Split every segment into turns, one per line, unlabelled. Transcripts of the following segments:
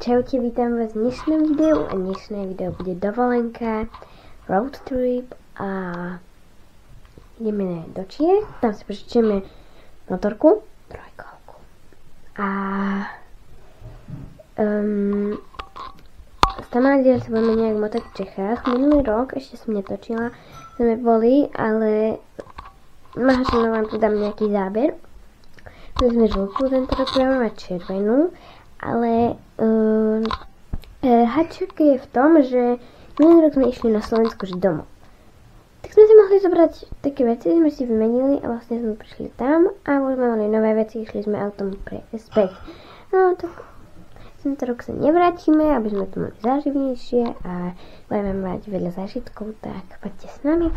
Čaute, vítam vás v dnešnom videu a dnešné video bude dovolenka, road trip a ideme do Čiech, tam si požičiame motorku, trojkolku a Stamádia sa budeme nejak motať v Čechách. Minulý rok, ešte som netočila, sme boli, ale možno vám tu dám nejaký záber. My sme žltú, tento rok budeme mať červenú, ale haček je v tom, že minulý rok sme išli na Slovensku žiť domov. Tak sme si mohli zobrať také veci, sme si vymenili a vlastne sme prišli tam a už sme mali nové veci, išli sme autom späť. No tak tento rok sa nevrátime, aby sme to mali záživnejšie a budeme mať veľa zážitkov, tak poďte s nami.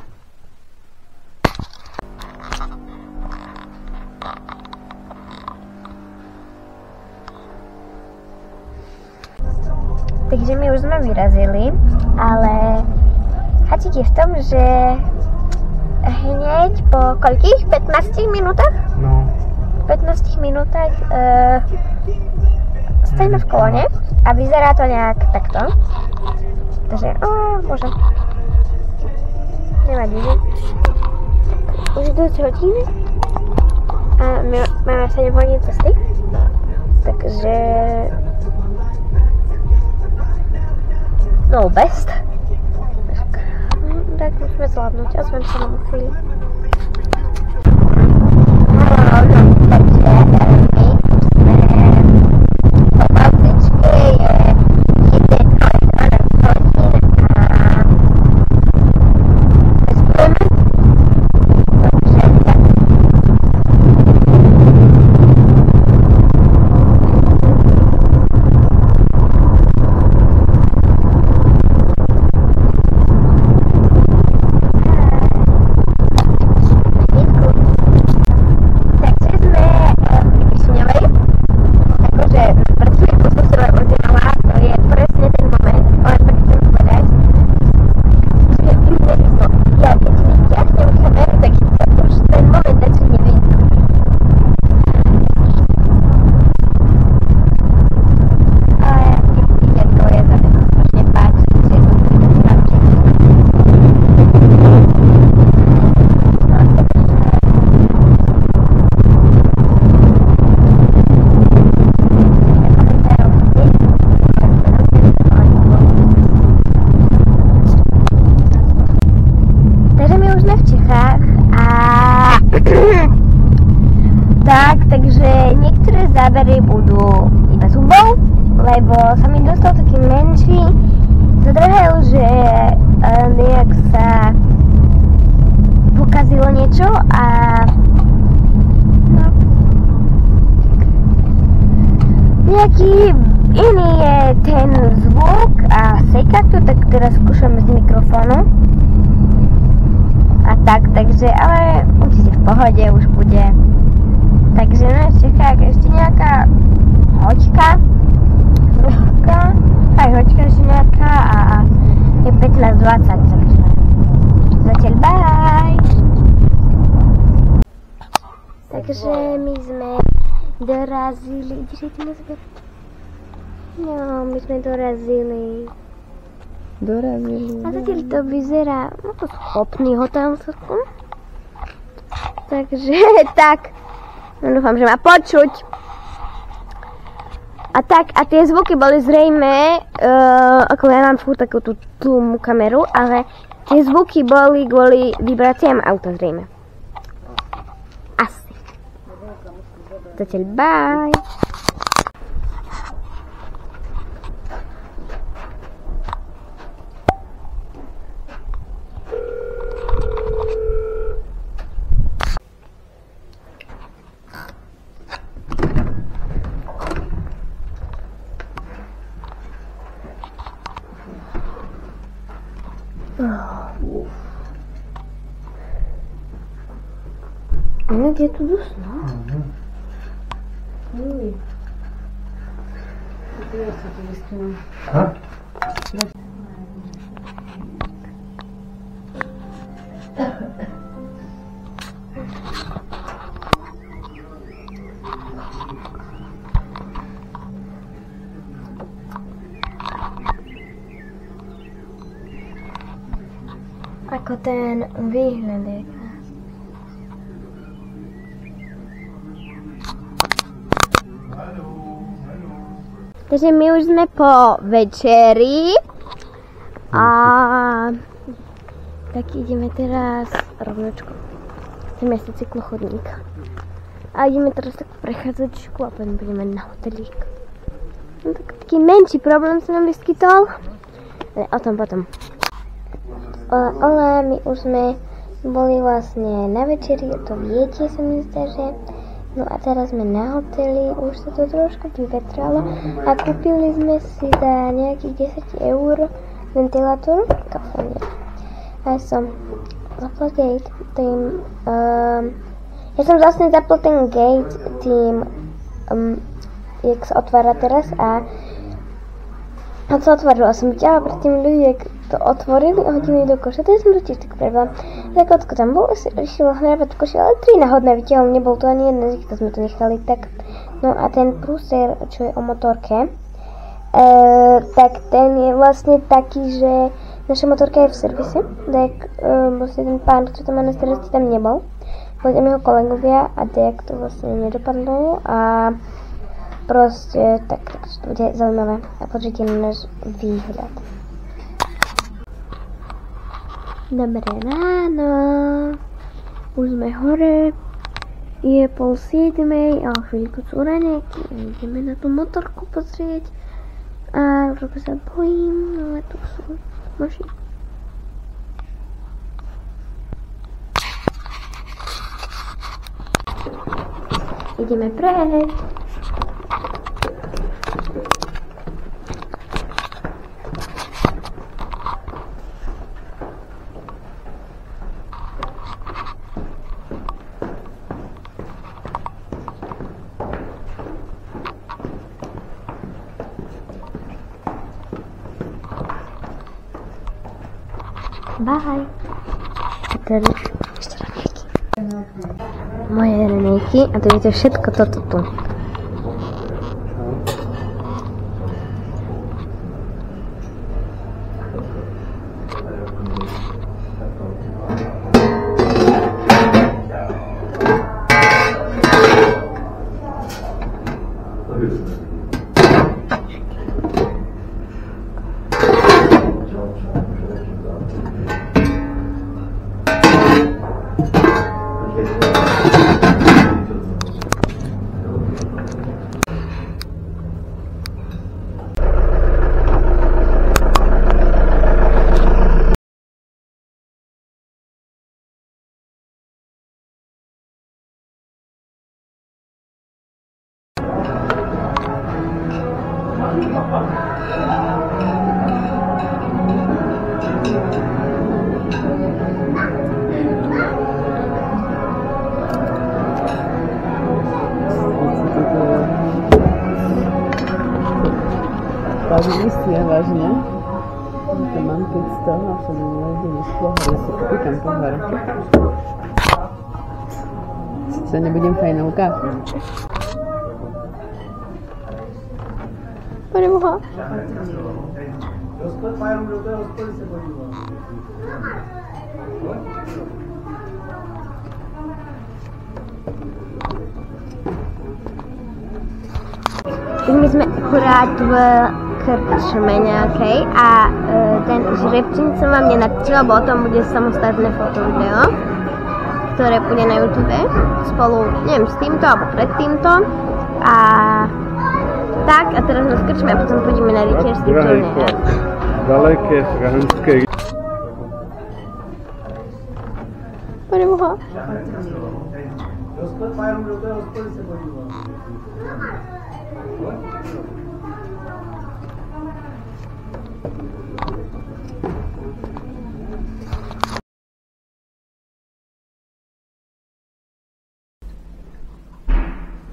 Takže my už sme vyrazili, ale hačík je v tom, že hneď po koľkých? 15 minútach? No. 15 minútach stojíme v kolóne a vyzerá to nejak takto. Takže, môžem. Nevadí. Už je dosť hodín a my máme 7 hodín cesty. Takže no best. Tak musíme zvládnuť, aspoň sa nám chvíli. Takže niektoré zábery budú iba zubov, lebo sa mi dostal taký menší zadrhel, že nejak sa pokazilo niečo a no, nejaký iný je ten zvuk a sejka to, tak teraz skúšam z mikrofónu a tak, takže ale určite v pohode už bude. Takže nás čeká ešte nejaká hoďka, aj hoďka ešte nejaká a je 15:20, takže zatiaľ bye! Takže my sme dorazili, ideš aj ty na zber? No, my sme dorazili. A zatiaľ to vyzerá, no to schopný hotel. Takže tak. Dúfam, že ma počuť. A tak, a tie zvuky boli zrejme, ako ja mám furt takú tú kameru, ale tie zvuky boli kvôli vibráciám auta zrejme. Asi. Zatiaľ bye. Jak je tu dusno? Uj. Ja sa tu vyspím. Ako ten výhľad je krásny. Takže my už sme po večeri a tak ideme teraz rovnočko. Chceme si cyklochodník. A ideme teraz takú prechádzečku a potom budeme na hotelík. No, taký menší problém sa nám vyskytol, ale o tom potom. Ale my už sme boli vlastne na večeri, to viete, sa mi zdá, že. No a teraz sme na hoteli, už sa to trošku vyvetralo a kúpili sme si za nejakých 10 € ventilátor v kafóne. A som zapla gate tým, ja som vlastne zapla ten gate tým, jak sa otvára teraz a sa otvorilo a som ťala pred tým ľudí, jak to otvorili a hodili do koša, to som to tiež tak prevela. Tak odko tam bol, išiel hľadať v koši, ale 3 náhodné vytiahol, nebol to ani jeden z nich, to sme to nechali tak. No a ten prúser, čo je o motorke, tak ten je vlastne taký, že naša motorka je v servise, tak vlastne ten pán, čo tam má na starosti, tam nebol. Boli tam jeho kolegovia a tak to vlastne nedopadlo a proste, tak to bude zaujímavé a pozrite na náš výhľad. Dobré ráno, už sme hore, je 6:30 a chvíľku sú raňajky a ideme na tú motorku pozrieť a trochu sa bojím, ale tu sú mašiny. Ideme preč. Bye. Tady ešte raňajky. Moje raňajky a to je všetko toto tu.
Tak myslí vážne. To mám keď z toho a som ležím z pohodu, si popýtam pohár. Co, nebudem fajnovka?
Pane Boha. My sme akurát v krčme nejakej a ten žrebčín som vám nenatočila, bo o tom bude samostatné fotovideo, ktoré bude na YouTube spolu, neviem, s týmto alebo pred týmto a tak a teraz nás krčme a potom pôjdeme na rytierský turné.
Daleké franské.
Pane Boha.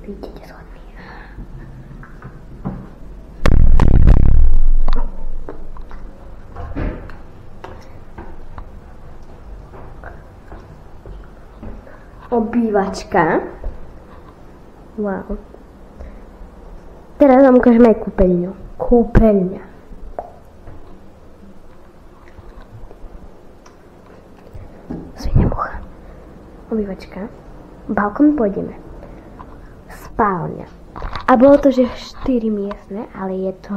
Vidíte schodný. Obývačka. Wow. Teraz vám ukážeme aj kúpeľňu. Kúpeľňa. obývačka. Balkón pôjdeme. Spálňa. A bolo to, že 4 miestne, ale je to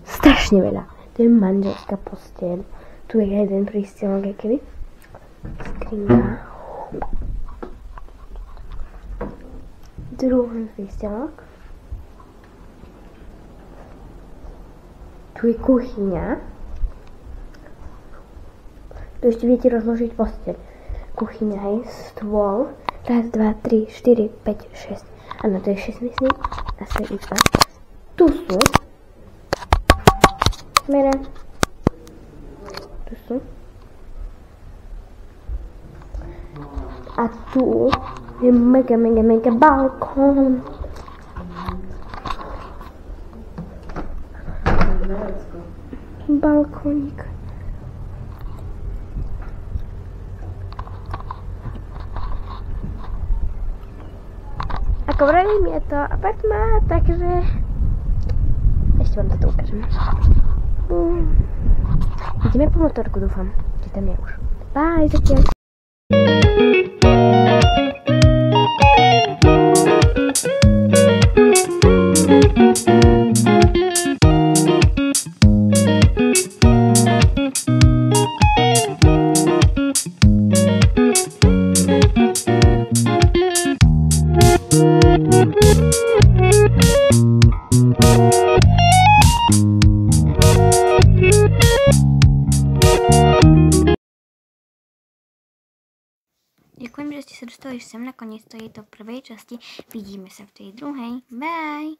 strašne veľa. To je manželská posteľ. Tu je jeden prístelok, keby. Skrinka. Druhý prístelok. Tu je kuchyňa. Tu ešte viete rozložiť posteľ. Kuchyňa, hej, stôl. 1, 2, 3, 4, 5, 6. Áno, to je 6 miestný. A to je iba. Tu sú. Smere. Tu sú. A tu je mega balkón. Balkónik. Ako vravím, je to apartmán, takže ešte vám toto ukážem. Ideme po motorku, dúfam, že tam je už. Bye, zatiaľ. Ďakujem, že ste sa dostali sem na koniec tejto prvej časti. Vidíme sa v tej druhej. Bye!